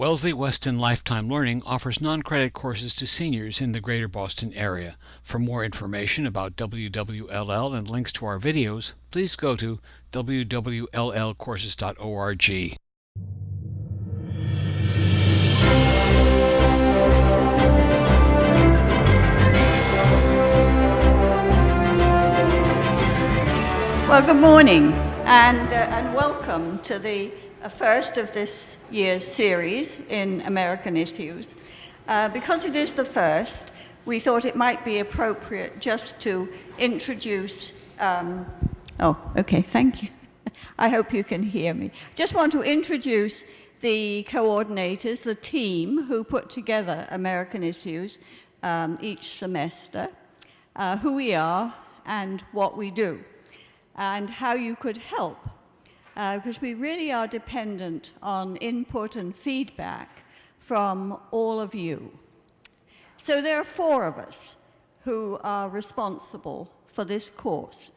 Wellesley-Weston Lifetime Learning offers non-credit courses to seniors in the Greater Boston area. For more information about WWLL and links to our videos, please go to www.llcourses.org. Well, good morning and welcome to the first of this year's series in American Issues. Because it is the first, we thought it might be appropriate just to introduce, okay, thank you. I hope you can hear me. Just want to introduce the coordinators, the team who put together American Issues each semester, who we are and what we do, and how you could help, because we really are dependent on input and feedback from all of you. So there are 4 of us who are responsible for this course.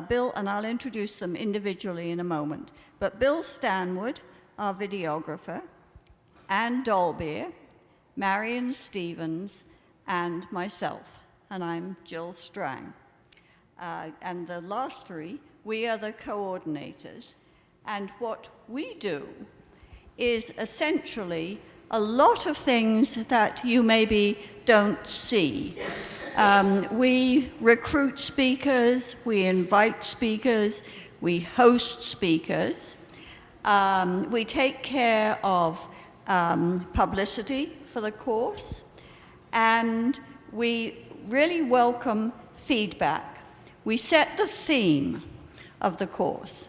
Bill, and I'll introduce them individually in a moment, but Bill Stanwood, our videographer, Ann Dolbear, Marion Stevens, and myself, and I'm Jill Strang. And the last 3, we are the coordinators. And what we do is essentially a lot of things that you maybe don't see. We recruit speakers, we invite speakers, we host speakers, we take care of publicity for the course, and we really welcome feedback. We set the theme of the course,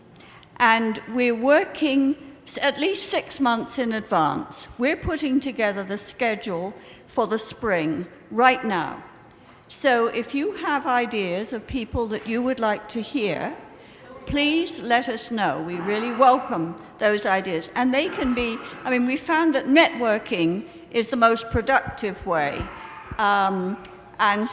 and we're working at least 6 months in advance. We're putting together the schedule for the spring right now. So if you have ideas of people that you would like to hear, please let us know. We really welcome those ideas. And they can be, we found that networking is the most productive way. And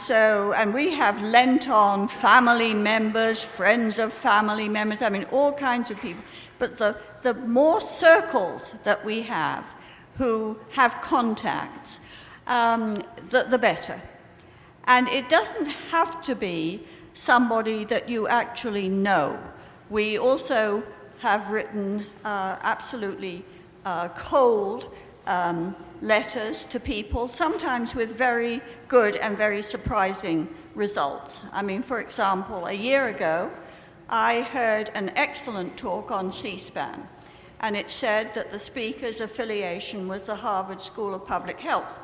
we have lent on family members, friends of family members, all kinds of people. But the more circles that we have who have contacts, the better. And it doesn't have to be somebody that you actually know. We also have written absolutely cold letters to people, sometimes with very good and very surprising results. For example, a year ago, I heard an excellent talk on C-SPAN, and it said that the speaker's affiliation was the Harvard School of Public Health.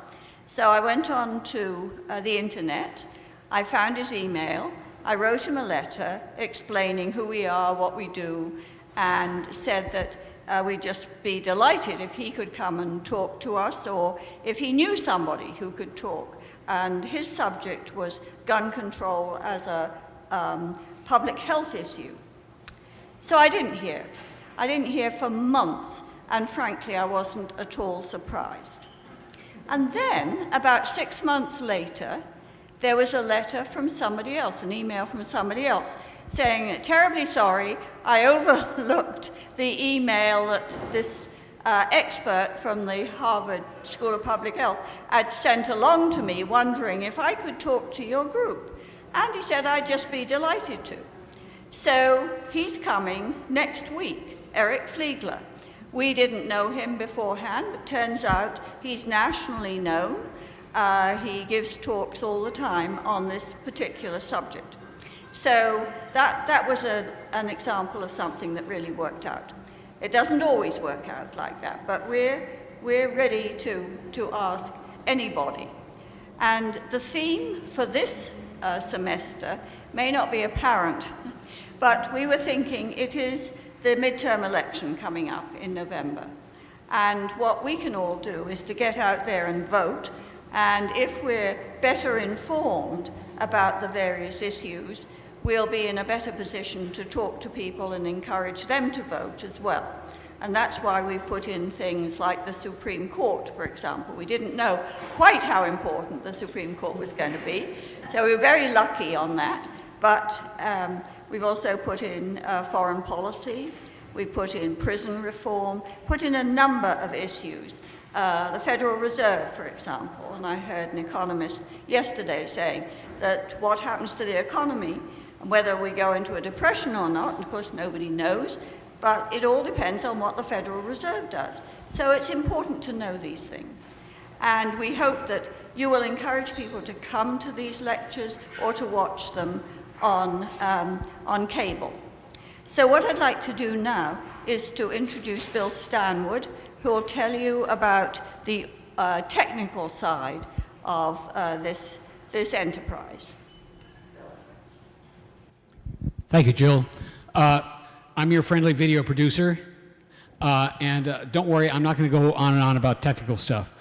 So I went on to the internet, I found his email, I wrote him a letter explaining who we are, what we do, and said that we'd just be delighted if he could come and talk to us, or if he knew somebody who could talk. And his subject was gun control as a public health issue. So I didn't hear. I didn't hear for months, and frankly, I wasn't at all surprised. And then, about 6 months later, there was a letter from somebody else, an email from somebody else, saying, terribly sorry, I overlooked the email that this expert from the Harvard School of Public Health had sent along to me, wondering if I could talk to your group. And he said, I'd just be delighted to. So he's coming next week, Eric Fliegler. We didn't know him beforehand, but turns out he's nationally known. He gives talks all the time on this particular subject. So that was an example of something that really worked out. It doesn't always work out like that, but we're ready to ask anybody. And the theme for this semester may not be apparent, but we were thinking it is the midterm election coming up in November. And what we can all do is to get out there and vote, and if we're better informed about the various issues, we'll be in a better position to talk to people and encourage them to vote as well. And that's why we've put in things like the Supreme Court, for example. We didn't know quite how important the Supreme Court was going to be, so we were very lucky on that. But we've also put in foreign policy, we put in prison reform, put in a number of issues the Federal Reserve, for example, and I heard an economist yesterday saying that what happens to the economy, and whether we go into a depression or not, and of course nobody knows, but it all depends on what the Federal Reserve does. So it's important to know these things. And we hope that you will encourage people to come to these lectures or to watch them on cable. So what I'd like to do now is to introduce Bill Stanwood, who will tell you about the technical side of this enterprise. Thank you, Jill. I'm your friendly video producer, and don't worry, I'm not going to go on and on about technical stuff.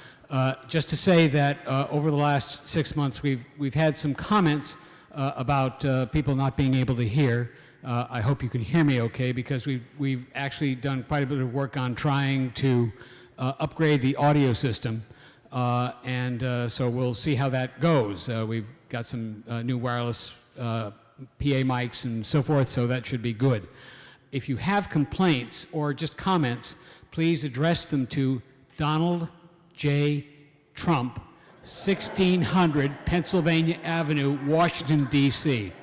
Just to say that over the last 6 months, we've had some comments about people not being able to hear. I hope you can hear me okay, because we've actually done quite a bit of work on trying to upgrade the audio system, and so we'll see how that goes. We've got some new wireless PA mics and so forth, so that should be good. If you have complaints or just comments, please address them to Donald J. Trump, 1600 Pennsylvania Avenue, Washington, D.C.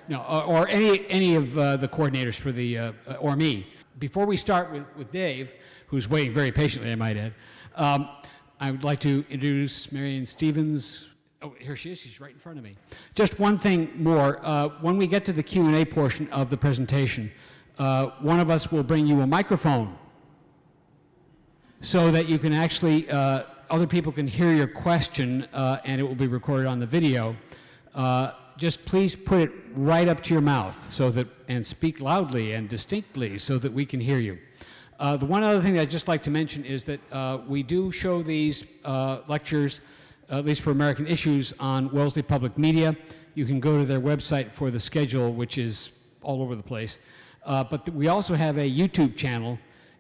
No, or any of the coordinators for the, or me. Before we start with Dave, who's waiting very patiently, I might add, I would like to introduce Marion Stevens. Oh, here she is. She's right in front of me. Just one thing more. When we get to the Q&A portion of the presentation, one of us will bring you a microphone so that you can actually, other people can hear your question, and it will be recorded on the video. Just please put it right up to your mouth so that, and speak loudly and distinctly so that we can hear you. The one other thing I'd just like to mention is that we do show these lectures, at least for American Issues, on Wellesley Public Media. You can go to their website for the schedule, which is all over the place. But we also have a YouTube channel,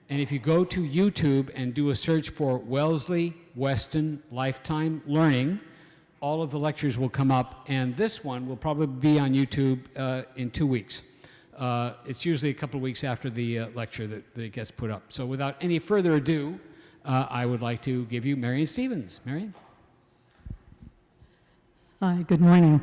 and if you go to YouTube and do a search for Wellesley-Weston Lifetime Learning, all of the lectures will come up, and this one will probably be on YouTube in 2 weeks. It's usually a couple of weeks after the lecture that it gets put up. So without any further ado, I would like to give you Marion Stevens. Marion? Hi, good morning.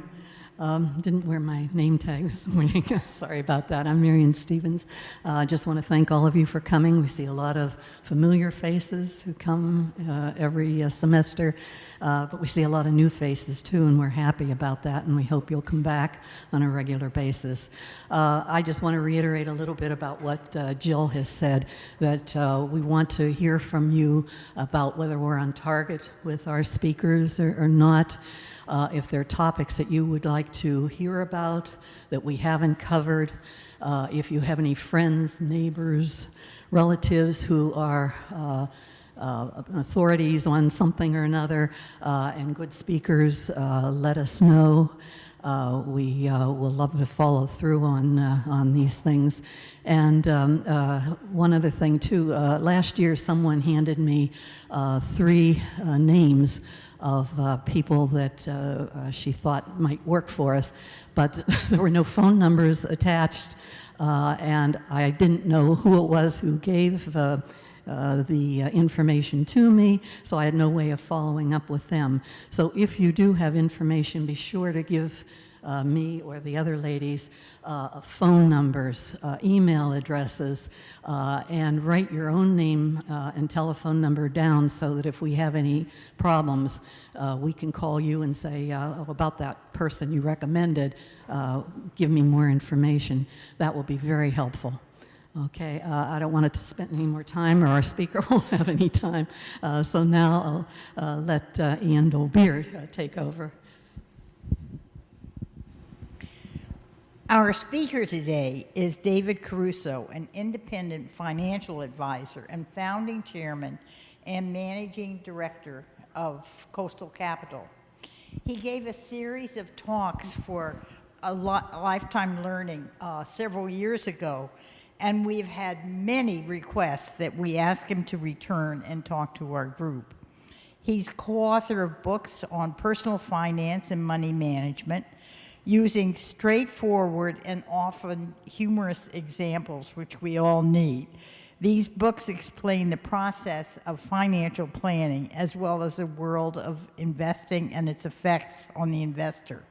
Didn't wear my name tag this morning. Sorry about that. I'm Marion Stevens. I just want to thank all of you for coming. We see a lot of familiar faces who come every semester, but we see a lot of new faces too, and we're happy about that, and we hope you'll come back on a regular basis. I just want to reiterate a little bit about what Jill has said, that we want to hear from you about whether we're on target with our speakers or not. If there are topics that you would like to hear about that we haven't covered, if you have any friends, neighbors, relatives who are authorities on something or another and good speakers, let us know. We will love to follow through on these things. And one other thing too, last year someone handed me 3 names of people that she thought might work for us, but there were no phone numbers attached, and I didn't know who it was who gave the information to me, so I had no way of following up with them. So if you do have information, be sure to give me or the other ladies phone numbers, email addresses, and write your own name and telephone number down so that if we have any problems, we can call you and say, about that person you recommended, give me more information. That will be very helpful. Okay, I don't want it to spend any more time, or our speaker won't have any time. So now I'll let Ian Dolbeard take over. Our speaker today is David Caruso, an independent financial advisor and founding chairman and managing director of Coastal Capital. He gave a series of talks for Lifetime Learning several years ago, and we've had many requests that we ask him to return and talk to our group. He's co-author of books on personal finance and money management, using straightforward and often humorous examples, which we all need. These books explain the process of financial planning as well as the world of investing and its effects on the investor.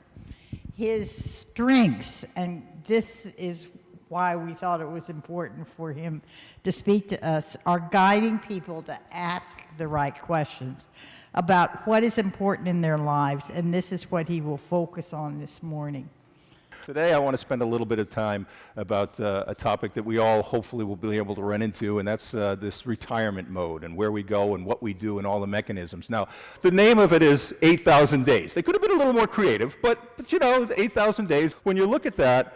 His strengths, and this is why we thought it was important for him to speak to us, are guiding people to ask the right questions about what is important in their lives, and this is what he will focus on this morning. Today I want to spend a little bit of time about a topic that we all hopefully will be able to run into, and that's this retirement mode and where we go and what we do and all the mechanisms. Now, the name of it is 8,000 days. They could have been a little more creative, but you know, 8,000 days, when you look at that,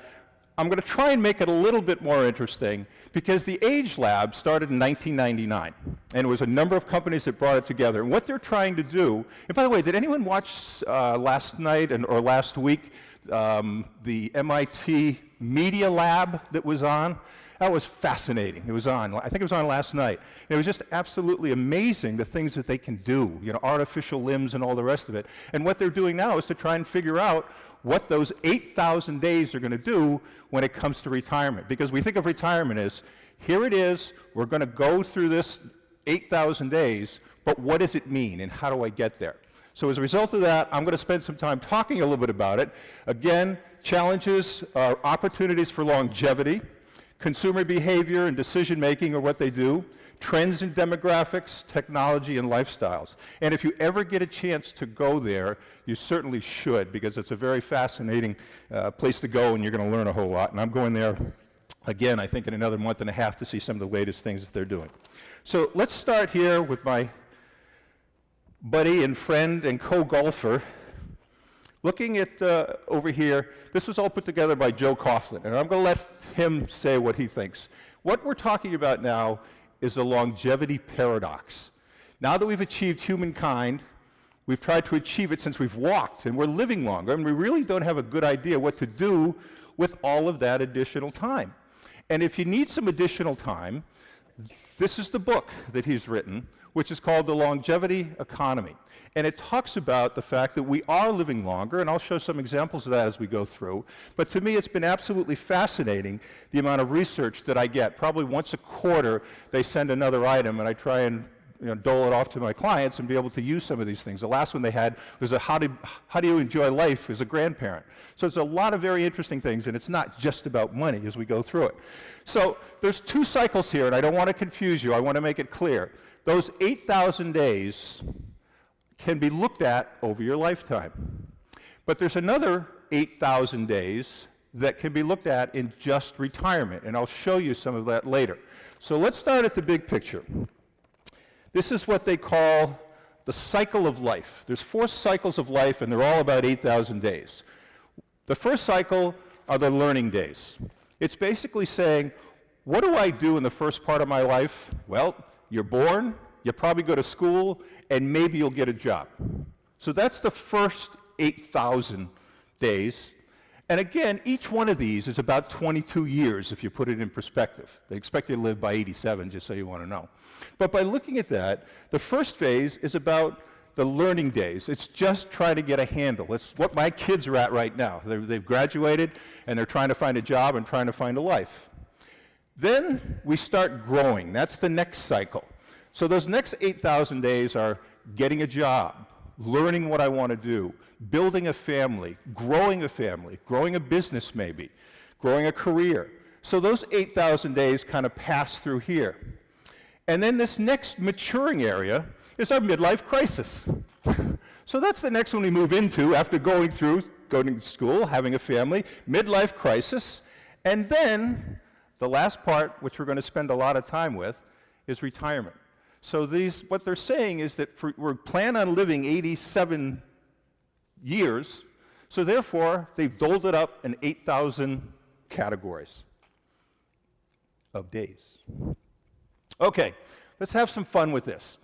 I'm going to try and make it a little bit more interesting because the Age Lab started in 1999, and it was a number of companies that brought it together. And what they're trying to do, and by the way, did anyone watch last night or last week the MIT Media Lab that was on? That was fascinating. It was on, I think it was on last night. And it was just absolutely amazing the things that they can do, you know, artificial limbs and all the rest of it. And what they're doing now is to try and figure out what those 8,000 days are going to do when it comes to retirement. Because we think of retirement as, here it is, we're going to go through this 8,000 days, but what does it mean and how do I get there? So as a result of that, I'm going to spend some time talking a little bit about it. Again, challenges, opportunities for longevity, consumer behavior and decision making are what they do, trends in demographics, technology, and lifestyles. And if you ever get a chance to go there, you certainly should, because it's a very fascinating place to go and you're going to learn a whole lot. And I'm going there again, I think in another month and a half to see some of the latest things that they're doing. So let's start here with my buddy and friend and co-golfer. Looking at over here, this was all put together by Joe Coughlin, and I'm going to let him say what he thinks. What we're talking about now is a longevity paradox. Now that we've achieved humankind, we've tried to achieve it since we've walked, and we're living longer, and we really don't have a good idea what to do with all of that additional time. And if you need some additional time, this is the book that he's written, which is called The Longevity Economy. And it talks about the fact that we are living longer, and I'll show some examples of that as we go through. But to me, it's been absolutely fascinating, the amount of research that I get. Probably once a quarter, they send another item, and I try and dole it off to my clients and be able to use some of these things. The last one they had was how do you enjoy life as a grandparent? So it's a lot of very interesting things, and it's not just about money as we go through it. So there's two cycles here, and I don't want to confuse you. I want to make it clear. Those 8,000 days can be looked at over your lifetime. But there's another 8,000 days that can be looked at in just retirement, and I'll show you some of that later. So let's start at the big picture. This is what they call the cycle of life. There's 4 cycles of life, and they're all about 8,000 days. The first cycle are the learning days. It's basically saying, what do I do in the first part of my life? Well, you're born, you probably go to school, and maybe you'll get a job. So that's the first 8,000 days. And again, each one of these is about 22 years if you put it in perspective. They expect you to live by 87, just so you want to know. But by looking at that, the first phase is about the learning days. It's just trying to get a handle. It's what my kids are at right now. They've graduated, and they're trying to find a job and trying to find a life. Then we start growing. That's the next cycle. So those next 8,000 days are getting a job, learning what I want to do, building a family, growing a business maybe, growing a career. So those 8,000 days kind of pass through here. And then this next maturing area is our midlife crisis. So that's the next one we move into after going to school, having a family, midlife crisis. And then the last part, which we're going to spend a lot of time with, is retirement. So what they're saying is that we plan on living 87 years, so therefore they've doled it up in 8,000 categories of days. Okay, let's have some fun with this.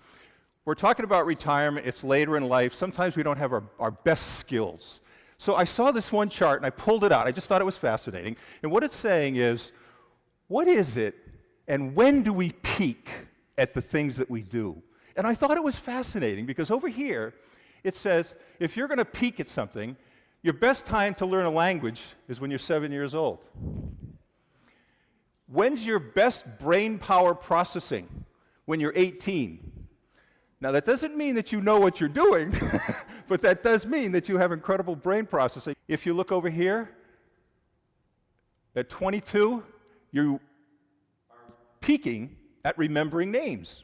We're talking about retirement, it's later in life, sometimes we don't have our best skills. So I saw this one chart and I pulled it out, I just thought it was fascinating, and what it's saying is, what is it and when do we peak at the things that we do? And I thought it was fascinating because over here it says if you're going to peak at something, your best time to learn a language is when you're 7 years old. When's your best brain power processing? When you're 18. Now, that doesn't mean that you know what you're doing, but that does mean that you have incredible brain processing. If you look over here, at 22, you are peaking at remembering names.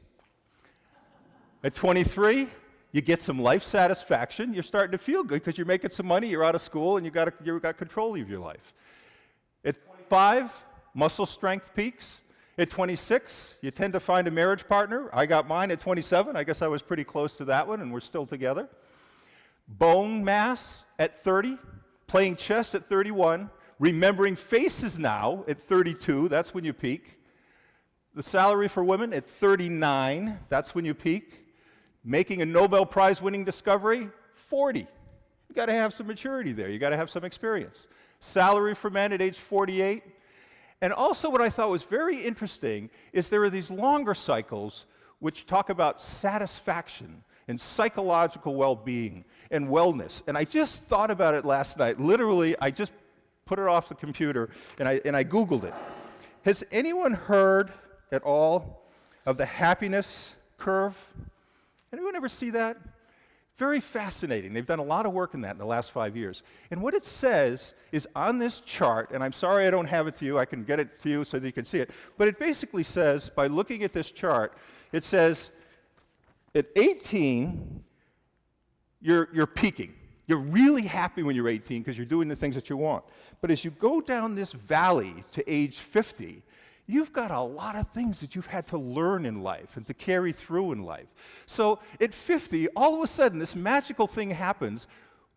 At 23, you get some life satisfaction. You're starting to feel good because you're making some money, you're out of school, and you've got control of your life. At 25, muscle strength peaks. At 26, you tend to find a marriage partner. I got mine at 27. I guess I was pretty close to that one, and we're still together. Bone mass at 30, playing chess at 31, remembering faces now at 32, that's when you peak. The salary for women at 39, that's when you peak. Making a Nobel Prize winning discovery, 40. You got to have some maturity there. You got to have some experience. Salary for men at age 48. And also what I thought was very interesting is there are these longer cycles which talk about satisfaction and psychological well-being and wellness. And I just thought about it last night. Literally, I just put it off the computer and I Googled it. Has anyone heard at all of the happiness curve? Anyone ever see that? Very fascinating. They've done a lot of work in that in the last 5 years. And what it says is on this chart, and I'm sorry I don't have it to you, I can get it to you so that you can see it, but it basically says, by looking at this chart, it says at 18, you're peaking. You're really happy when you're 18 because you're doing the things that you want. But as you go down this valley to age 50, you've got a lot of things that you've had to learn in life and to carry through in life. So at 50, all of a sudden, this magical thing happens.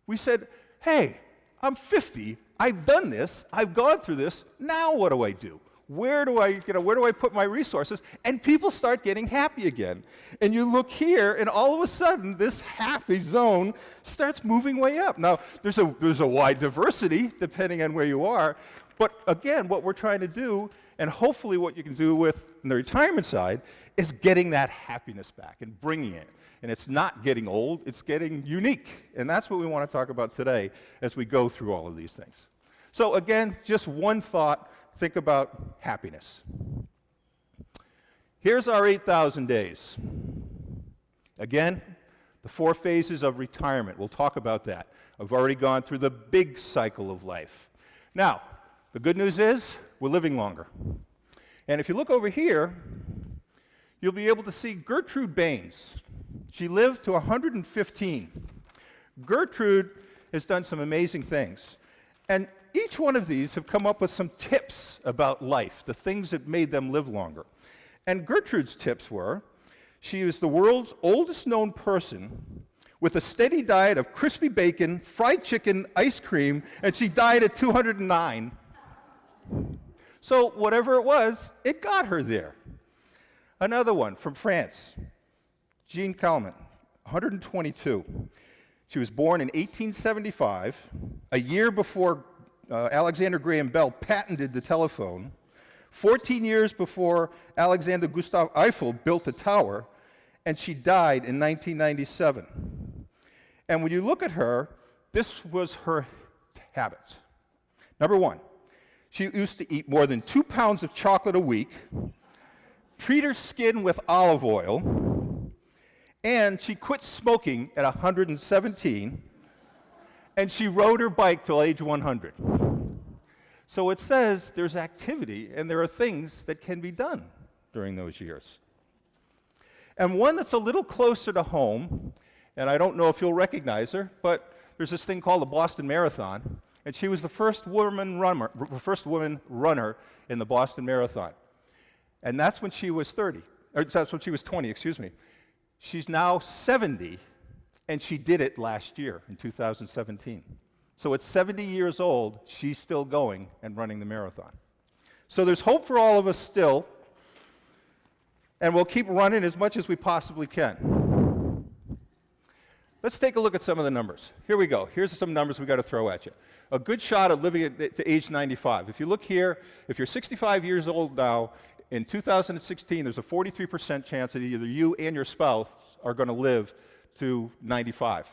We said, hey, I'm 50, I've done this, I've gone through this, now what do I do? Where do I put my resources? And people start getting happy again. And you look here, and all of a sudden, this happy zone starts moving way up. Now, there's a wide diversity, depending on where you are. But again, what we're trying to do, and hopefully what you can do with the retirement side, is getting that happiness back and bringing it. And it's not getting old, it's getting unique. And that's what we want to talk about today as we go through all of these things. So again, just one thought, think about happiness. Here's our 8,000 days. Again, the 4 phases of retirement. We'll talk about that. I've already gone through the big cycle of life. Now, the good news is we're living longer. And if you look over here, you'll be able to see Gertrude Baines. She lived to 115. Gertrude has done some amazing things. And each one of these have come up with some tips about life, the things that made them live longer. And Gertrude's tips were, she is the world's oldest known person with a steady diet of crispy bacon, fried chicken, ice cream, and she died at 209. So whatever it was, it got her there. Another one from France, Jean Calment, 122. She was born in 1875, a year before Alexander Graham Bell patented the telephone, 14 years before Alexander Gustav Eiffel built the tower, and she died in 1997. And when you look at her, this was her habits. Number one, she used to eat more than 2 pounds of chocolate a week, treat her skin with olive oil, and she quit smoking at 117, and she rode her bike till age 100. So it says there's activity and there are things that can be done during those years. And one that's a little closer to home, and I don't know if you'll recognize her, but there's this thing called the Boston Marathon, and she was the first woman runner in the Boston Marathon. And that's when she was 30, or that's when she was 20, excuse me. She's now 70, and she did it last year in 2017. So at 70 years old, she's still going and running the marathon. So there's hope for all of us still, and we'll keep running as much as we possibly can. Let's take a look at some of the numbers. Here we go. Here's some numbers we got to throw at you. A good shot of living to age 95. If you look here, if you're 65 years old now, in 2016, there's a 43% chance that either you and your spouse are going to live to 95.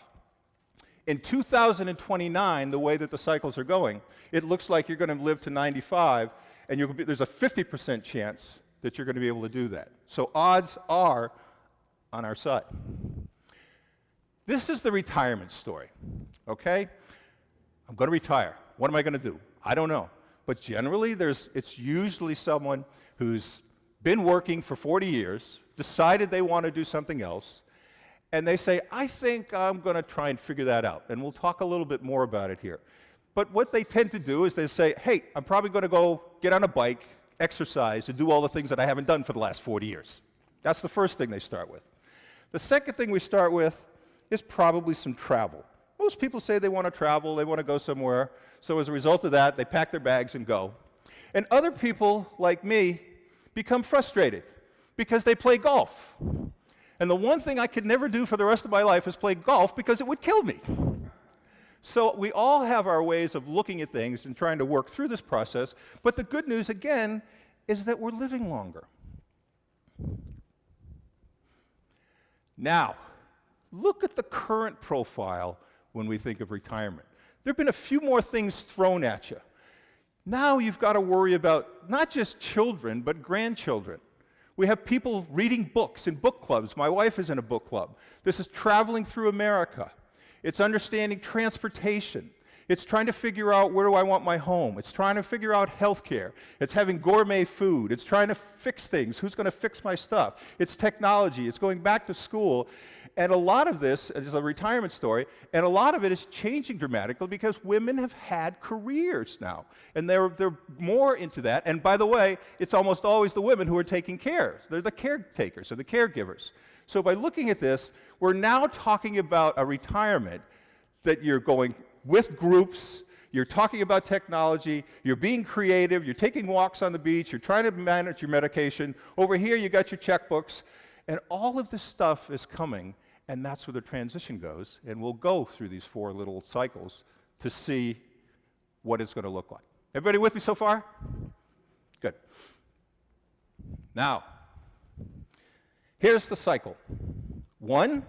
In 2029, the way that the cycles are going, it looks like you're going to live to 95, and there's a 50% chance that you're going to be able to do that. So odds are on our side. This is the retirement story, okay? I'm going to retire. What am I going to do? I don't know. But generally, it's usually someone who's been working for 40 years, decided they want to do something else, and they say, I think I'm going to try and figure that out. And we'll talk a little bit more about it here. But what they tend to do is they say, hey, I'm probably going to go get on a bike, exercise, and do all the things that I haven't done for the last 40 years. That's the first thing they start with. The second thing we start with is probably some travel. Most people say they want to travel, they want to go somewhere. So as a result of that, they pack their bags and go. And other people, like me, become frustrated because they play golf. And the one thing I could never do for the rest of my life is play golf because it would kill me. So we all have our ways of looking at things and trying to work through this process. But the good news, again, is that we're living longer. Now, look at the current profile when we think of retirement. There have been a few more things thrown at you. Now you've got to worry about not just children, but grandchildren. We have people reading books in book clubs. My wife is in a book club. This is traveling through America. It's understanding transportation. It's trying to figure out where do I want my home. It's trying to figure out healthcare. It's having gourmet food. It's trying to fix things. Who's going to fix my stuff? It's technology. It's going back to school. And a lot of this is a retirement story, and a lot of it is changing dramatically because women have had careers now. And they're more into that. And by the way, it's almost always the women who are taking care. They're the caretakers or the caregivers. So by looking at this, we're now talking about a retirement that you're going with groups, you're talking about technology, you're being creative, you're taking walks on the beach, you're trying to manage your medication. Over here, you got your checkbooks. And all of this stuff is coming, and that's where the transition goes. And we'll go through these 4 little cycles to see what it's going to look like. Everybody with me so far? Good. Now, here's the cycle. 1,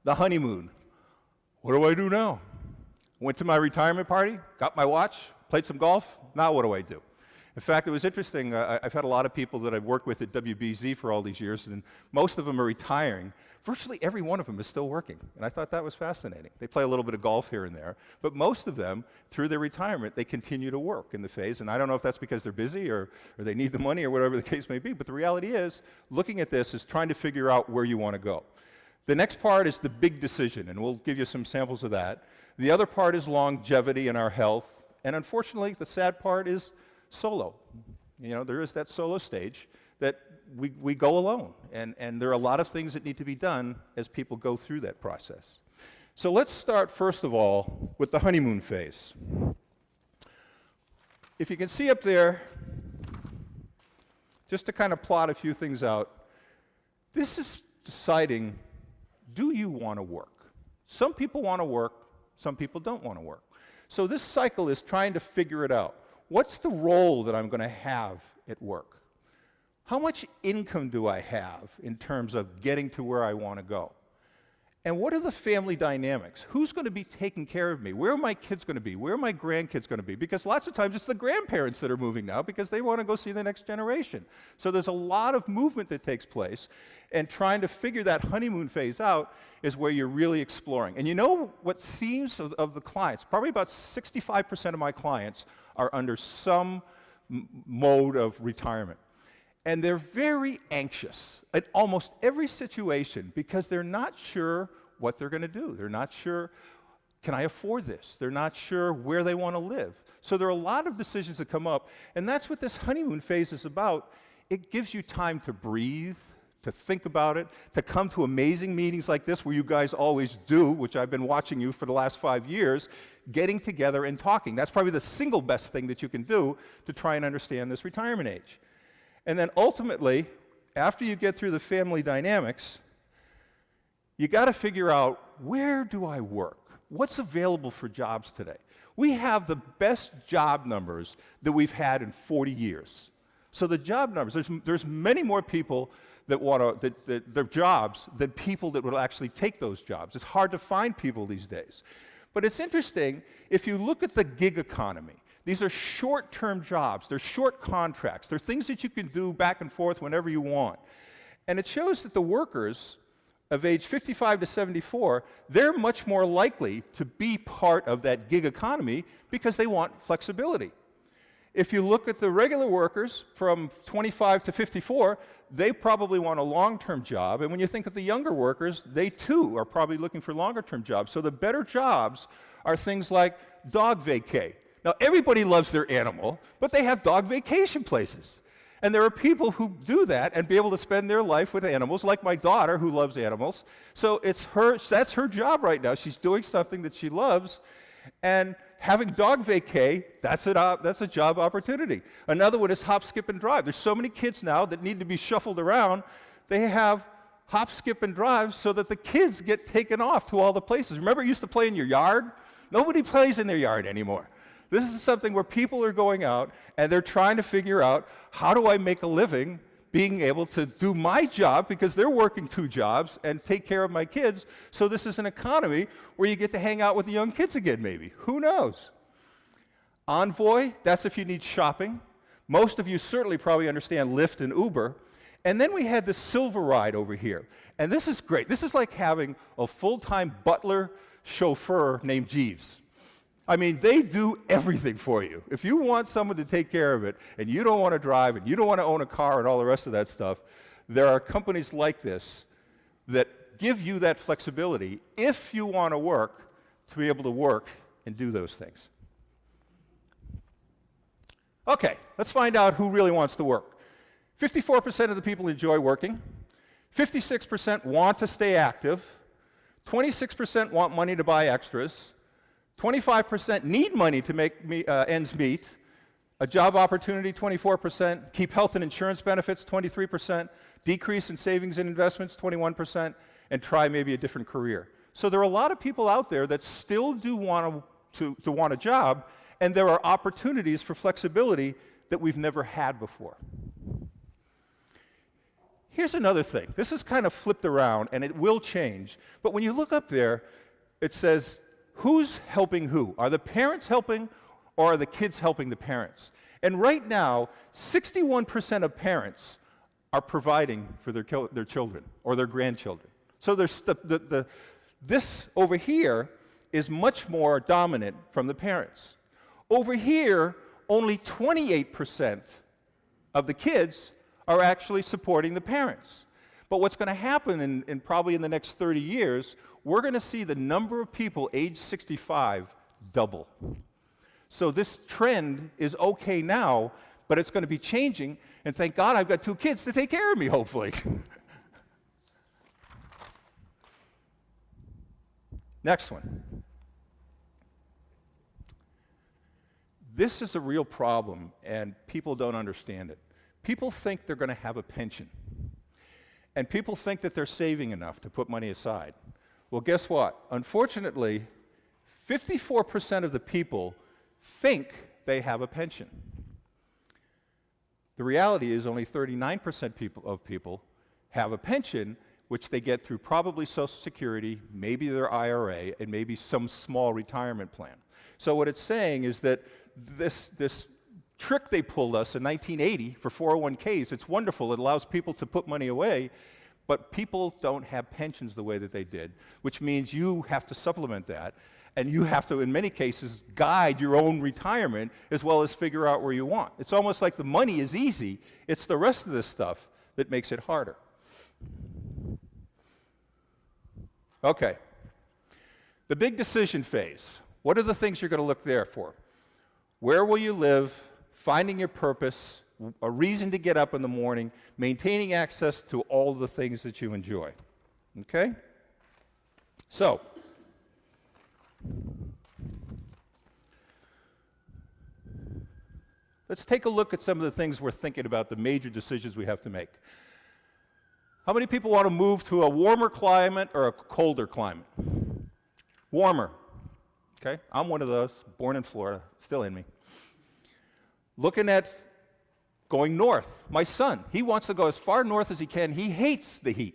the honeymoon. What do I do now? Went to my retirement party, got my watch, played some golf. Now what do I do? In fact, it was interesting. I've had a lot of people that I've worked with at WBZ for all these years, and most of them are retiring. Virtually every one of them is still working, and I thought that was fascinating. They play a little bit of golf here and there, but most of them, through their retirement, they continue to work in the phase, and I don't know if that's because they're busy or they need the money or whatever the case may be, but the reality is, looking at this is trying to figure out where you want to go. The next part is the big decision, and we'll give you some samples of that. The other part is longevity and our health, and unfortunately, the sad part is solo. You know, there is that solo stage that we go alone, and there are a lot of things that need to be done as people go through that process. So let's start, first of all, with the honeymoon phase. If you can see up there, just to kind of plot a few things out, this is deciding, do you want to work? Some people want to work, some people don't want to work. So this cycle is trying to figure it out. What's the role that I'm going to have at work? How much income do I have in terms of getting to where I want to go? And what are the family dynamics? Who's going to be taking care of me? Where are my kids going to be? Where are my grandkids going to be? Because lots of times it's the grandparents that are moving now because they want to go see the next generation. So there's a lot of movement that takes place, and trying to figure that honeymoon phase out is where you're really exploring. And you know what seems of the clients, probably about 65% of my clients are under some mode of retirement. And they're very anxious at almost every situation because they're not sure what they're going to do. They're not sure, can I afford this? They're not sure where they want to live. So there are a lot of decisions that come up, and that's what this honeymoon phase is about. It gives you time to breathe, to think about it, to come to amazing meetings like this where you guys always do, which I've been watching you for the last 5 years, getting together and talking. That's probably the single best thing that you can do to try and understand this retirement age. And then ultimately, after you get through the family dynamics, you got to figure out, where do I work? What's available for jobs today? We have the best job numbers that we've had in 40 years. So the job numbers, there's many more people that want their jobs than people that will actually take those jobs. It's hard to find people these days. But it's interesting, if you look at the gig economy, These are short-term jobs. They're short contracts. They're things that you can do back and forth whenever you want. And it shows that the workers of age 55 to 74, they're much more likely to be part of that gig economy because they want flexibility. If you look at the regular workers from 25 to 54, they probably want a long-term job. And when you think of the younger workers, they too are probably looking for longer-term jobs. So the better jobs are things like dog vacay. Now, everybody loves their animal, but they have dog vacation places. And there are people who do that and be able to spend their life with animals, like my daughter who loves animals. So that's her job right now. She's doing something that she loves. And having dog vacay, that's a job opportunity. Another one is hop, skip, and drive. There's so many kids now that need to be shuffled around. They have hop, skip, and drive so that the kids get taken off to all the places. Remember, you used to play in your yard? Nobody plays in their yard anymore. This is something where people are going out and they're trying to figure out, how do I make a living being able to do my job, because they're working 2 jobs, and take care of my kids. So this is an economy where you get to hang out with the young kids again, maybe. Who knows? Envoy, that's if you need shopping. Most of you certainly probably understand Lyft and Uber. And then we had the Silver Ride over here. And this is great. This is like having a full-time butler chauffeur named Jeeves. I mean, they do everything for you. If you want someone to take care of it, and you don't want to drive, and you don't want to own a car, and all the rest of that stuff, there are companies like this that give you that flexibility if you want to work, to be able to work and do those things. Okay, let's find out who really wants to work. 54% of the people enjoy working. 56% want to stay active. 26% want money to buy extras. 25% need money to make ends meet. A job opportunity, 24%. Keep health and insurance benefits, 23%. Decrease in savings and investments, 21%. And try maybe a different career. So there are a lot of people out there that still do want to want a job, and there are opportunities for flexibility that we've never had before. Here's another thing. This is kind of flipped around, and it will change. But when you look up there, it says, who's helping who? Are the parents helping, or are the kids helping the parents? And right now, 61% of parents are providing for their children or their grandchildren. So there's this over here is much more dominant from the parents. Over here, only 28% of the kids are actually supporting the parents. But what's going to happen in probably in the next 30 years, we're going to see the number of people age 65 double. So this trend is okay now, but it's going to be changing, and thank God I've got 2 kids to take care of me, hopefully. Next one. This is a real problem, and people don't understand it. People think they're going to have a pension. And people think that they're saving enough to put money aside. Well, guess what? Unfortunately, 54% of the people think they have a pension. The reality is only 39% of people have a pension, which they get through probably Social Security, maybe their IRA, and maybe some small retirement plan. So what it's saying is that this trick they pulled us in 1980 for 401ks, it's wonderful. It allows people to put money away, but people don't have pensions the way that they did, which means you have to supplement that, and you have to, in many cases, guide your own retirement as well as figure out where you want. It's almost like the money is easy. It's the rest of this stuff that makes it harder. Okay. The big decision phase. What are the things you're going to look there for? Where will you live? Finding your purpose, a reason to get up in the morning, maintaining access to all the things that you enjoy. Okay? So, let's take a look at some of the things we're thinking about, the major decisions we have to make. How many people want to move to a warmer climate or a colder climate? Warmer. Okay? I'm one of those, born in Florida, still in me. Looking at going north. My son, he wants to go as far north as he can. He hates the heat.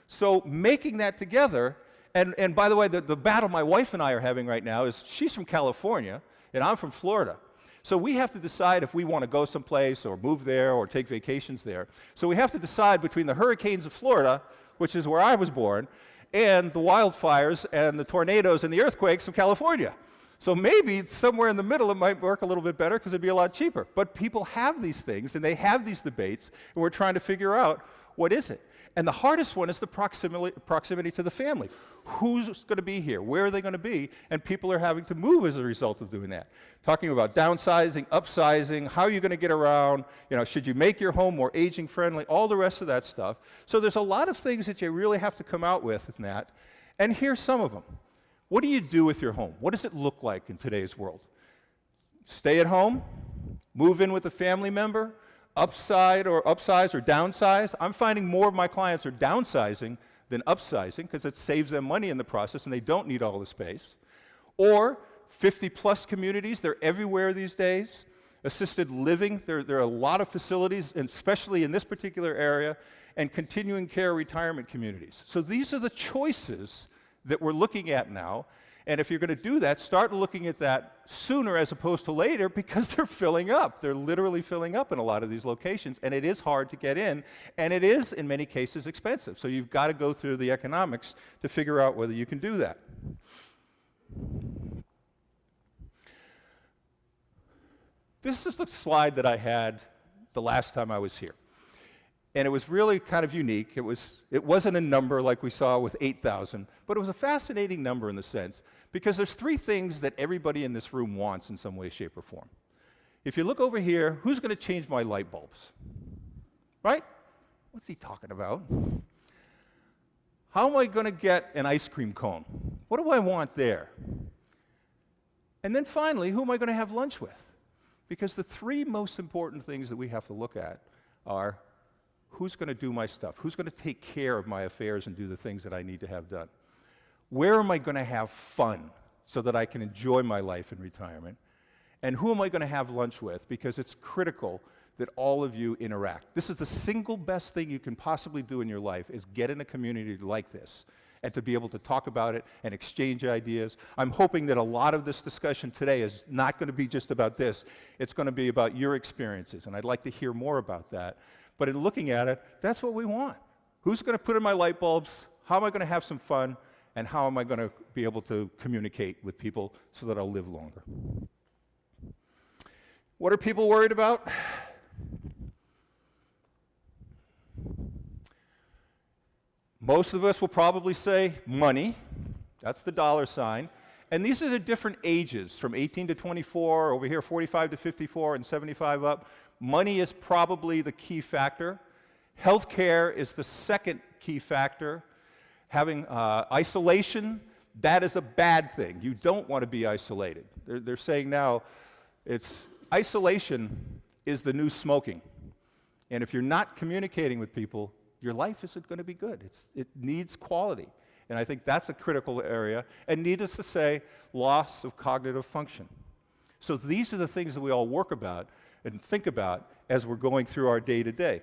So making that together, and by the way, the battle my wife and I are having right now is she's from California, and I'm from Florida. So we have to decide if we want to go someplace or move there or take vacations there. So we have to decide between the hurricanes of Florida, which is where I was born, and the wildfires and the tornadoes and the earthquakes of California. So maybe somewhere in the middle it might work a little bit better because it'd be a lot cheaper. But people have these things and they have these debates, and we're trying to figure out what is it. And the hardest one is the proximity to the family. Who's going to be here? Where are they going to be? And people are having to move as a result of doing that. Talking about downsizing, upsizing, how are you going to get around, should you make your home more aging friendly, all the rest of that stuff. So there's a lot of things that you really have to come out with in that. And here's some of them. What do you do with your home? What does it look like in today's world? Stay at home? Move in with a family member? Upsize or downsize? I'm finding more of my clients are downsizing than upsizing because it saves them money in the process and they don't need all the space. Or 50-plus communities, they're everywhere these days. Assisted living, there are a lot of facilities, and especially in this particular area, and continuing care retirement communities. So these are the choices that we're looking at now. And if you're going to do that, start looking at that sooner as opposed to later because they're filling up. They're literally filling up in a lot of these locations, and it is hard to get in, and it is, in many cases, expensive. So you've got to go through the economics to figure out whether you can do that. This is the slide that I had the last time I was here. And it was really kind of unique. It wasn't a number like we saw with 8,000, but it was a fascinating number in the sense because there's three things that everybody in this room wants in some way, shape, or form. If you look over here, who's going to change my light bulbs? Right? What's he talking about? How am I going to get an ice cream cone? What do I want there? And then finally, who am I going to have lunch with? Because the three most important things that we have to look at are who's going to do my stuff? Who's going to take care of my affairs and do the things that I need to have done? Where am I going to have fun so that I can enjoy my life in retirement? And who am I going to have lunch with? Because it's critical that all of you interact. This is the single best thing you can possibly do in your life is get in a community like this and to be able to talk about it and exchange ideas. I'm hoping that a lot of this discussion today is not going to be just about this. It's going to be about your experiences, and I'd like to hear more about that. But in looking at it, that's what we want. Who's going to put in my light bulbs? How am I going to have some fun? And how am I going to be able to communicate with people so that I'll live longer? What are people worried about? Most of us will probably say money. That's the dollar sign. And these are the different ages, from 18 to 24, over here 45 to 54, and 75 up. Money is probably the key factor. Healthcare is the second key factor. Having isolation, that is a bad thing. You don't want to be isolated. They're saying now isolation is the new smoking. And if you're not communicating with people, your life isn't going to be good. It needs quality. And I think that's a critical area. And needless to say, loss of cognitive function. So these are the things that we all work about and think about as we're going through our day-to-day.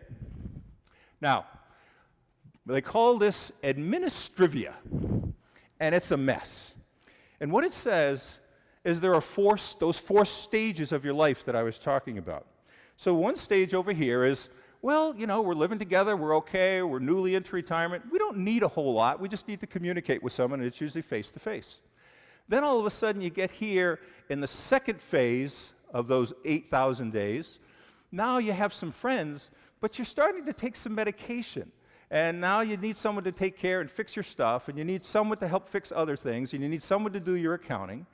Now, they call this administrivia, and it's a mess. And what it says is there are those four stages of your life that I was talking about. So one stage over here is, well, we're living together, we're okay, we're newly into retirement. We don't need a whole lot. We just need to communicate with someone, and it's usually face-to-face. Then all of a sudden you get here in the second phase of those 8,000 days. Now you have some friends, but you're starting to take some medication. And now you need someone to take care and fix your stuff, and you need someone to help fix other things, and you need someone to do your accounting.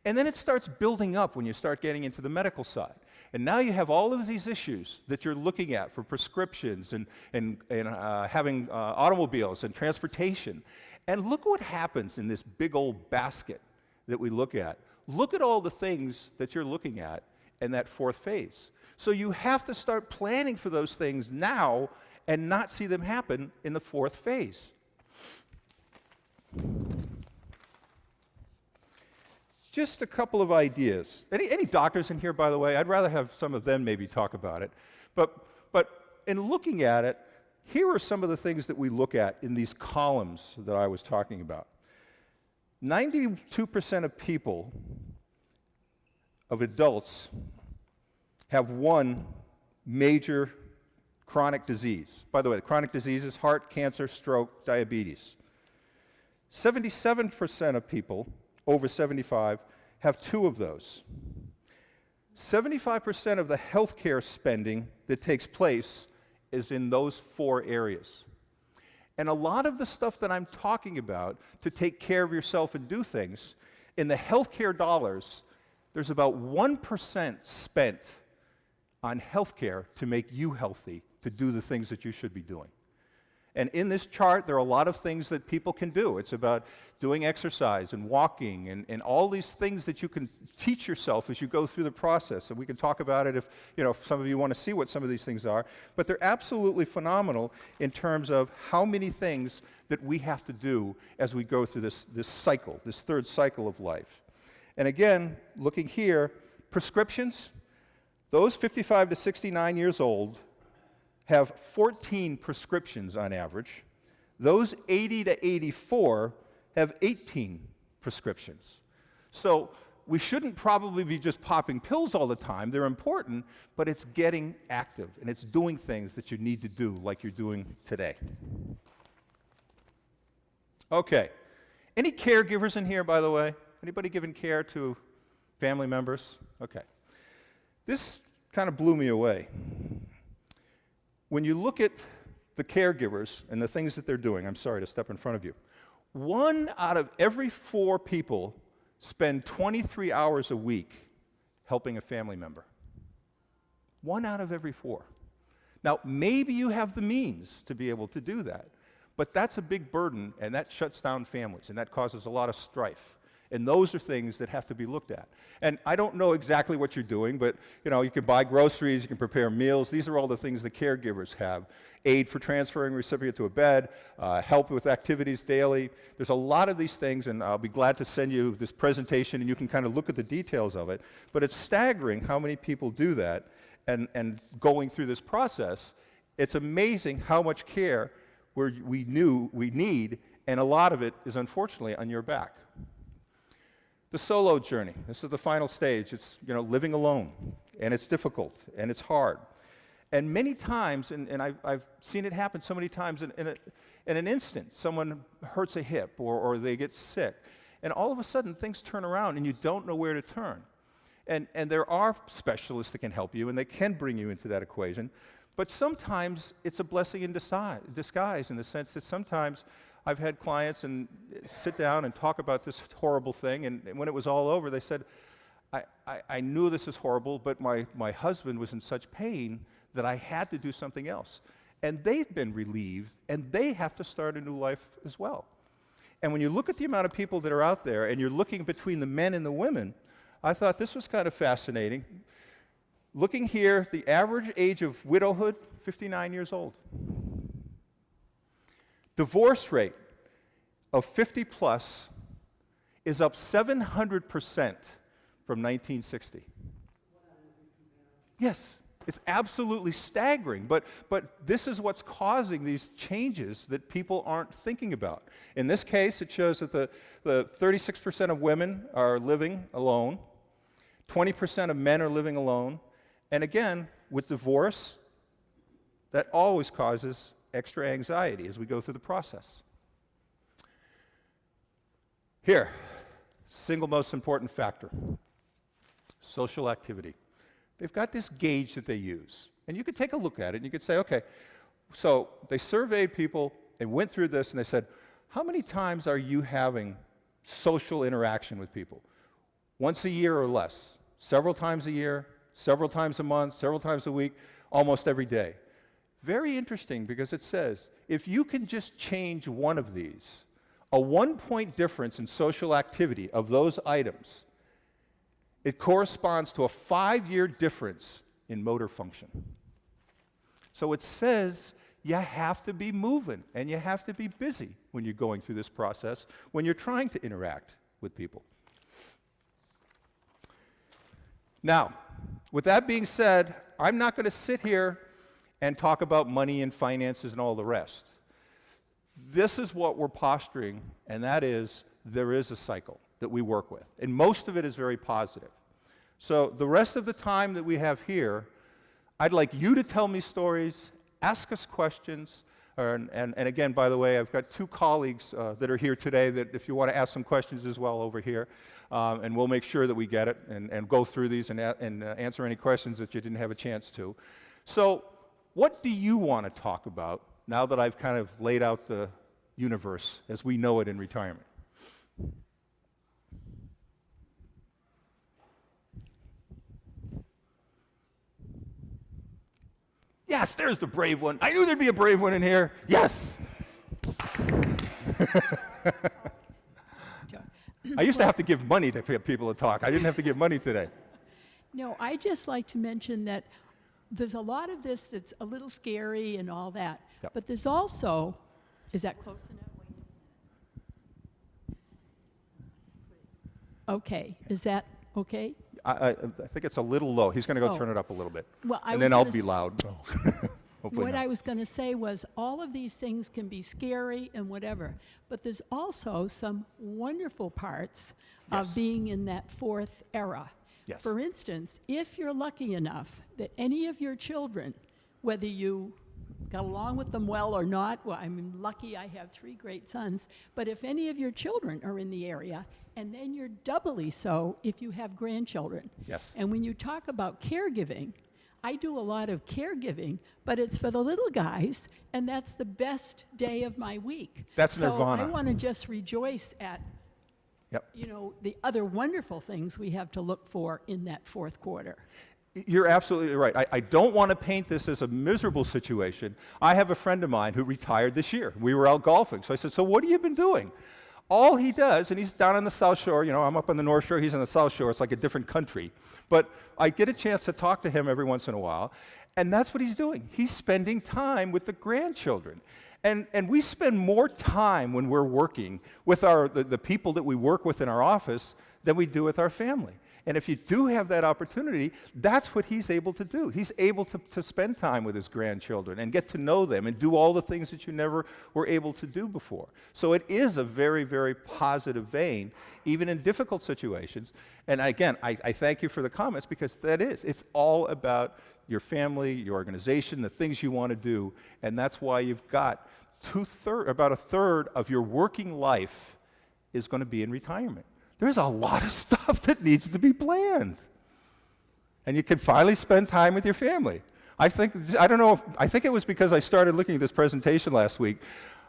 And then it starts building up when you start getting into the medical side. And now you have all of these issues that you're looking at for prescriptions and having automobiles and transportation. And look what happens in this big old basket that we look at. Look at all the things that you're looking at in that fourth phase. So you have to start planning for those things now and not see them happen in the fourth phase. Just a couple of ideas. Any doctors in here, by the way? I'd rather have some of them maybe talk about it. But in looking at it, here are some of the things that we look at in these columns that I was talking about. 92% of people, of adults, have one major chronic disease. By the way, the chronic diseases: heart, cancer, stroke, diabetes. 77% of people over 75 have two of those. 75% of the healthcare spending that takes place is in those four areas. And a lot of the stuff that I'm talking about to take care of yourself and do things, in the healthcare dollars, there's about 1% spent on healthcare to make you healthy, to do the things that you should be doing. And in this chart, there are a lot of things that people can do. It's about doing exercise and walking and all these things that you can teach yourself as you go through the process. And we can talk about it if some of you want to see what some of these things are. But they're absolutely phenomenal in terms of how many things that we have to do as we go through this cycle, this third cycle of life. And again, looking here, prescriptions, those 55 to 69 years old have 14 prescriptions on average. Those 80 to 84 have 18 prescriptions. So we shouldn't probably be just popping pills all the time. They're important, but it's getting active, and it's doing things that you need to do like you're doing today. Okay. Any caregivers in here, by the way? Anybody giving care to family members? Okay. This kind of blew me away. When you look at the caregivers and the things that they're doing, I'm sorry to step in front of you, 1 out of every 4 people spend 23 hours a week helping a family member. 1 out of every 4. Now, maybe you have the means to be able to do that, but that's a big burden, and that shuts down families, and that causes a lot of strife. And those are things that have to be looked at. And I don't know exactly what you're doing, but you can buy groceries, you can prepare meals. These are all the things the caregivers have. Aid for transferring recipient to a bed, help with activities daily. There's a lot of these things, and I'll be glad to send you this presentation, and you can kind of look at the details of it. But it's staggering how many people do that, and going through this process, it's amazing how much care we need, and a lot of it is unfortunately on your back. The solo journey. This is the final stage. It's living alone, and it's difficult, and it's hard. And many times, and I've seen it happen so many times, in an instant, someone hurts a hip or they get sick, and all of a sudden things turn around, and you don't know where to turn. And there are specialists that can help you, and they can bring you into that equation. But sometimes it's a blessing in disguise in the sense that sometimes I've had clients and sit down and talk about this horrible thing, and when it was all over, they said, I knew this is horrible, but my husband was in such pain that I had to do something else. And they've been relieved, and they have to start a new life as well. And when you look at the amount of people that are out there, and you're looking between the men and the women, I thought this was kind of fascinating. Looking here, the average age of widowhood, 59 years old. Divorce rate of 50 plus is up 700% from 1960. Yes, it's absolutely staggering, but this is what's causing these changes that people aren't thinking about. In this case, it shows that the 36% of women are living alone, 20% of men are living alone, and again, with divorce, that always causes extra anxiety as we go through the process. Here, single most important factor, social activity. They've got this gauge that they use, and you could take a look at it, and you could say, okay, so they surveyed people and went through this, and they said, how many times are you having social interaction with people? Once a year or less? Several times a year? Several times a month? Several times a week? Almost every day? Very interesting, because it says, if you can just change one of these, a 1-point difference in social activity of those items, it corresponds to a 5-year difference in motor function. So it says you have to be moving, and you have to be busy when you're going through this process, when you're trying to interact with people. Now, with that being said, I'm not going to sit here and talk about money and finances and all the rest. This is what we're posturing, and that is there is a cycle that we work with, and most of it is very positive. So the rest of the time that we have here, I'd like you to tell me stories, ask us questions, and again, by the way, I've got 2 colleagues that are here today that if you want to ask some questions as well over here, and we'll make sure that we get it and go through these and answer any questions that you didn't have a chance to. So what do you want to talk about now that I've kind of laid out the universe as we know it in retirement? Yes, there's the brave one. I knew there'd be a brave one in here. Yes. I used to have to give money to people to talk. I didn't have to give money today. No, I just like to mention that there's a lot of this that's a little scary and all that, Yep. but there's also, is that close enough? Okay, is that okay? I think it's a little low. He's going to go Oh. turn it up a little bit. Well, I and was then I'll gonna be s- loud. Hopefully What not. I was going to say was all of these things can be scary and whatever, but there's also some wonderful parts Yes. of being in that 4th era. Yes. For instance, if you're lucky enough that any of your children, whether you got along with them well or not, well, I'm lucky I have 3 great sons, but if any of your children are in the area, and then you're doubly so if you have grandchildren. Yes. And when you talk about caregiving, I do a lot of caregiving, but it's for the little guys, and that's the best day of my week. That's so nirvana. I want to just rejoice at, Yep. you know, the other wonderful things we have to look for in that 4th quarter. You're absolutely right. I don't want to paint this as a miserable situation. I have a friend of mine who retired this year. We were out golfing. So I said, so what have you been doing? All he does, and he's down on the South Shore, you know, I'm up on the North Shore, he's on the South Shore, it's like a different country. But I get a chance to talk to him every once in a while, and that's what he's doing. He's spending time with the grandchildren. And we spend more time when we're working with the people that we work with in our office than we do with our family. And if you do have that opportunity, that's what he's able to do. He's able to spend time with his grandchildren and get to know them and do all the things that you never were able to do before. So it is a very, very positive vein, even in difficult situations. And again, I thank you for the comments because it's all about your family, your organization, the things you want to do. And that's why you've got about a third of your working life is going to be in retirement. There's a lot of stuff that needs to be planned. And you can finally spend time with your family. I think it was because I started looking at this presentation last week.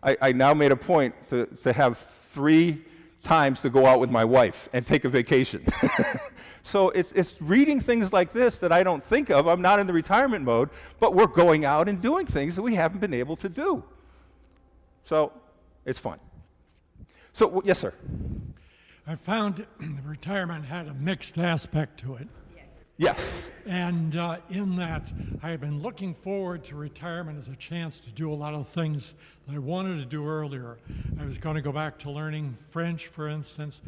I now made a point to have 3 times to go out with my wife and take a vacation. So it's reading things like this that I don't think of. I'm not in the retirement mode, but we're going out and doing things that we haven't been able to do. So it's fun. So, yes, sir. I found retirement had a mixed aspect to it. Yes. And in that, I have been looking forward to retirement as a chance to do a lot of things that I wanted to do earlier. I was going to go back to learning French, for instance,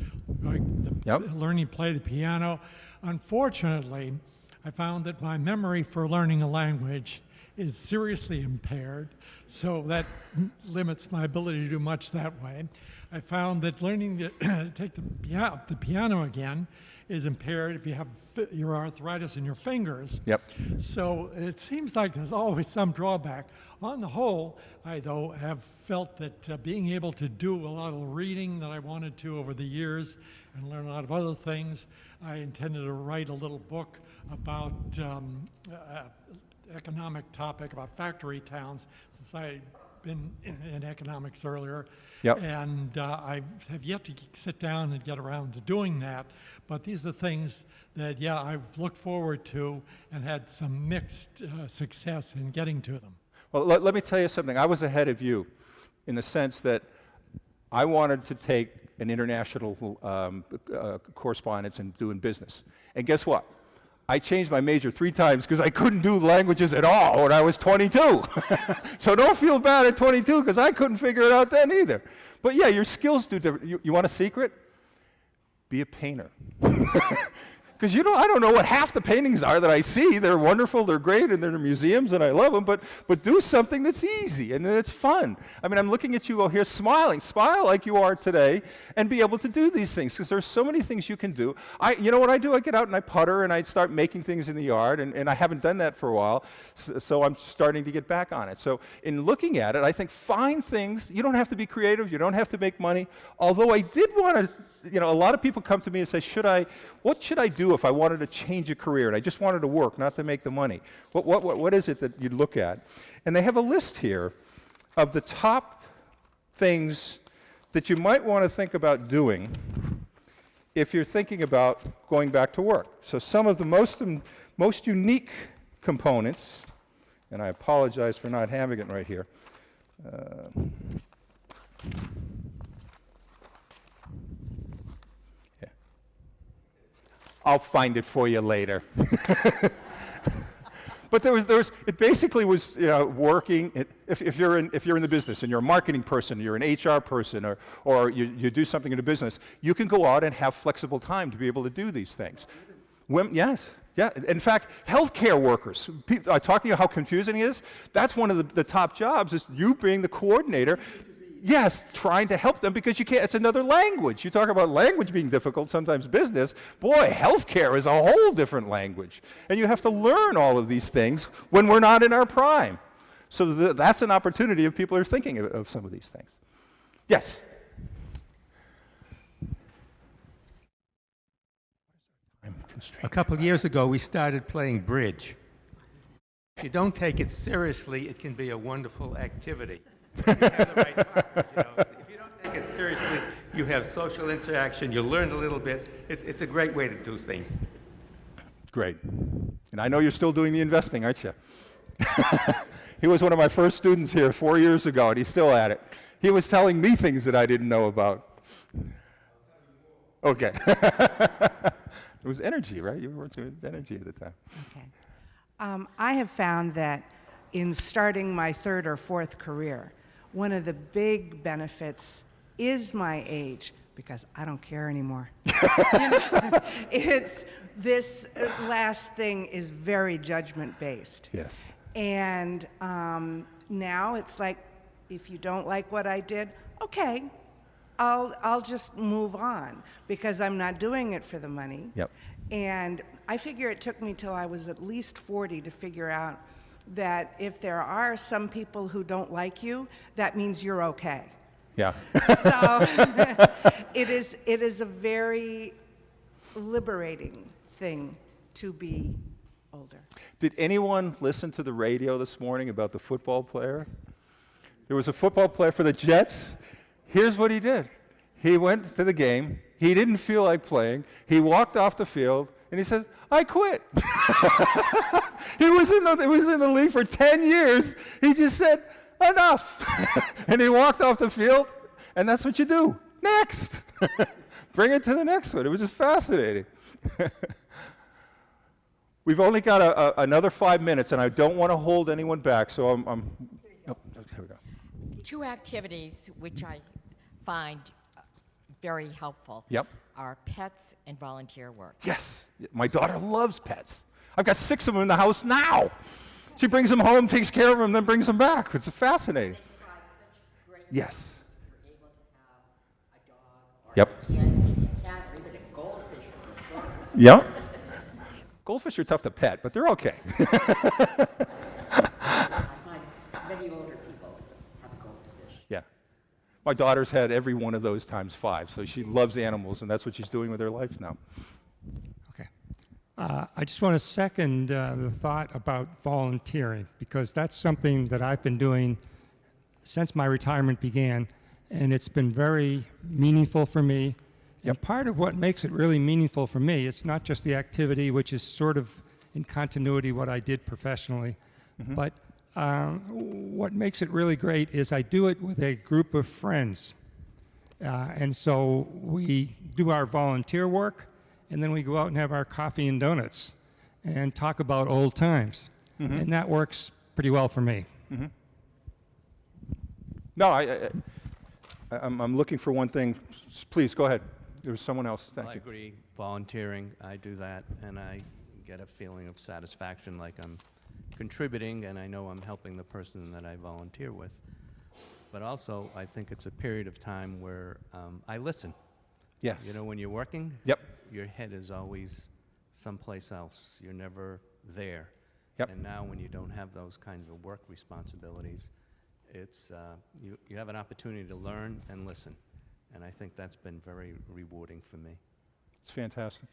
learning to play the piano. Unfortunately, I found that my memory for learning a language is seriously impaired, so that limits my ability to do much that way. I found that learning to take the piano again is impaired if you have your arthritis in your fingers. Yep. So it seems like there's always some drawback. On the whole, I, though, have felt that being able to do a lot of the reading that I wanted to over the years and learn a lot of other things, I intended to write a little book about economic topic about factory towns, since I had been in economics earlier. Yep. And I have yet to sit down and get around to doing that. But these are things that, yeah, I've looked forward to and had some mixed success in getting to them. Well, let me tell you something. I was ahead of you in the sense that I wanted to take an international correspondence and doing business. And guess what? I changed my major 3 times because I couldn't do languages at all when I was 22. So don't feel bad at 22 because I couldn't figure it out then either. But yeah, your skills do different. You want a secret? Be a painter. Because Because I don't know what half the paintings are that I see. They're wonderful, they're great, and they're in museums, and I love them, but do something that's easy and that's fun. I mean, I'm looking at you all here smiling. Smile like you are today and be able to do these things, because there's so many things you can do. You know what I do? I get out and I putter and I start making things in the yard, and I haven't done that for a while, so I'm starting to get back on it. So in looking at it, I think find things. You don't have to be creative, you don't have to make money, although I did want to, a lot of people come to me and say, what should I do if I wanted to change a career and I just wanted to work, not to make the money? What is it that you'd look at? And they have a list here of the top things that you might want to think about doing if you're thinking about going back to work. So some of the most unique components, and I apologize for not having it right here. I'll find it for you later. But it basically was working. If you're in the business and you're a marketing person, you're an HR person, or you do something in a business, you can go out and have flexible time to be able to do these things. Yes. Yeah, in fact, healthcare workers, talking about how confusing it is, that's one of the top jobs, is you being the coordinator. Yes, trying to help them, because you can't, it's another language. You talk about language being difficult, sometimes business. Boy, healthcare is a whole different language. And you have to learn all of these things when we're not in our prime. So that's an opportunity if people are thinking of some of these things. Yes? A couple of years ago, we started playing bridge. If you don't take it seriously, it can be a wonderful activity. If you have the right partners, If you don't take it seriously, you have social interaction, you learn a little bit. It's a great way to do things. Great. And I know you're still doing the investing, aren't you? He was one of my first students here 4 years ago, and he's still at it. He was telling me things that I didn't know about. Okay. It was energy, right? You were working with energy at the time. Okay. I have found that in starting my third or fourth career, one of the big benefits is my age, because I don't care anymore. It's this last thing is very judgment-based. Yes. And now it's like, if you don't like what I did, okay, I'll just move on, because I'm not doing it for the money. Yep. And I figure it took me till I was at least 40 to figure out that if there are some people who don't like you, that means you're okay. Yeah. So it is a very liberating thing to be older. Did anyone listen to the radio this morning about the football player? There was a football player for the Jets. Here's what he did. He went to the game. He didn't feel like playing. He walked off the field, and he said, I quit. He was in the league for 10 years. He just said, enough. And he walked off the field, and that's what you do. Next. Bring it to the next one. It was just fascinating. We've only got another 5 minutes, and I don't want to hold anyone back, so oh, here we go. Two activities which I find very helpful are pets and volunteer work. Yes. My daughter loves pets. I've got 6 of them in the house now. She brings them home, takes care of them, then brings them back. It's fascinating. Yes. You're able to have a dog or a cat or even a goldfish. Yep. Goldfish are tough to pet, but they're okay. I find many older people have a goldfish. Yeah. My daughter's had every one of those times 5, so she loves animals, and that's what she's doing with her life now. Okay. I just want to second the thought about volunteering, because that's something that I've been doing since my retirement began, and it's been very meaningful for me. And part of what makes it really meaningful for me, it's not just the activity, which is sort of in continuity what I did professionally, but what makes it really great is I do it with a group of friends. And so we do our volunteer work, and then we go out and have our coffee and donuts and talk about old times. And that works pretty well for me. No, I'm looking for one thing. Please, go ahead. There was someone else. Thank I you. agree. Volunteering, I do that, and I get a feeling of satisfaction, like I'm contributing, and I know I'm helping the person that I volunteer with. But also, I think it's a period of time where I listen. Yes. You know, when you're working, Yep. your head is always someplace else. You're never there. Yep. And now, when you don't have those kinds of work responsibilities, it's you have an opportunity to learn and listen. And I think that's been very rewarding for me. It's fantastic.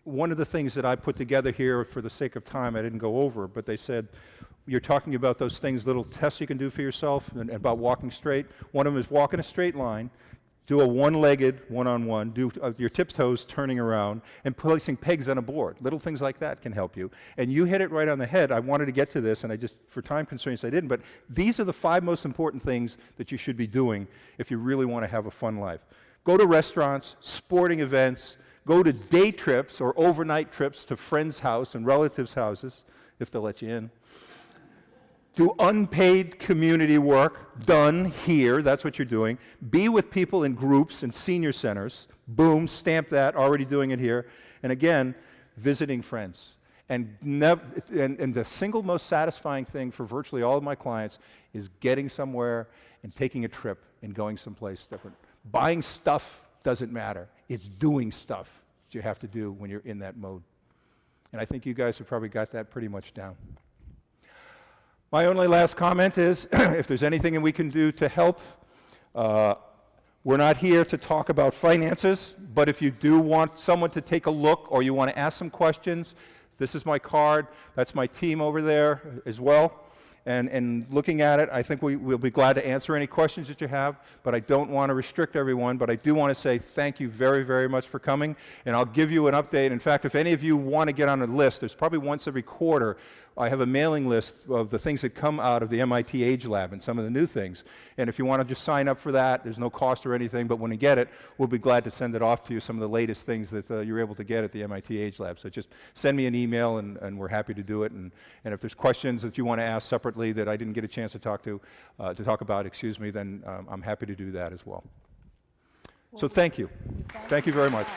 One of the things that I put together here, for the sake of time, I didn't go over, but they said, you're talking about those things, little tests you can do for yourself, and about walking straight. One of them is walk in a straight line, do a one-legged one-on-one, do your tiptoes turning around, and placing pegs on a board. Little things like that can help you. And you hit it right on the head. I wanted to get to this, and I just, for time constraints, I didn't. But these are the 5 most important things that you should be doing if you really want to have a fun life. Go to restaurants, sporting events, go to day trips or overnight trips to friends' house and relatives' houses, if they'll let you in. Do unpaid community work done here. That's what you're doing. Be with people in groups and senior centers. Boom, stamp that, already doing it here. And again, visiting friends. And the single most satisfying thing for virtually all of my clients is getting somewhere and taking a trip and going someplace different. Buying stuff doesn't matter. It's doing stuff that you have to do when you're in that mode. And I think you guys have probably got that pretty much down. My only last comment is, if there's anything that we can do to help, we're not here to talk about finances, but if you do want someone to take a look or you want to ask some questions, this is my card. That's my team over there as well. And looking at it, I think we'll be glad to answer any questions that you have, but I don't want to restrict everyone, but I do want to say thank you very, very much for coming, and I'll give you an update. In fact, if any of you want to get on a list, there's probably once every quarter, I have a mailing list of the things that come out of the MIT Age Lab and some of the new things. And if you want to just sign up for that, there's no cost or anything, but when you get it, we'll be glad to send it off to you, some of the latest things that you're able to get at the MIT Age Lab. So just send me an email, and we're happy to do it. And if there's questions that you want to ask separately that I didn't get a chance to talk about, then I'm happy to do that as well. So thank you. Thank you very much.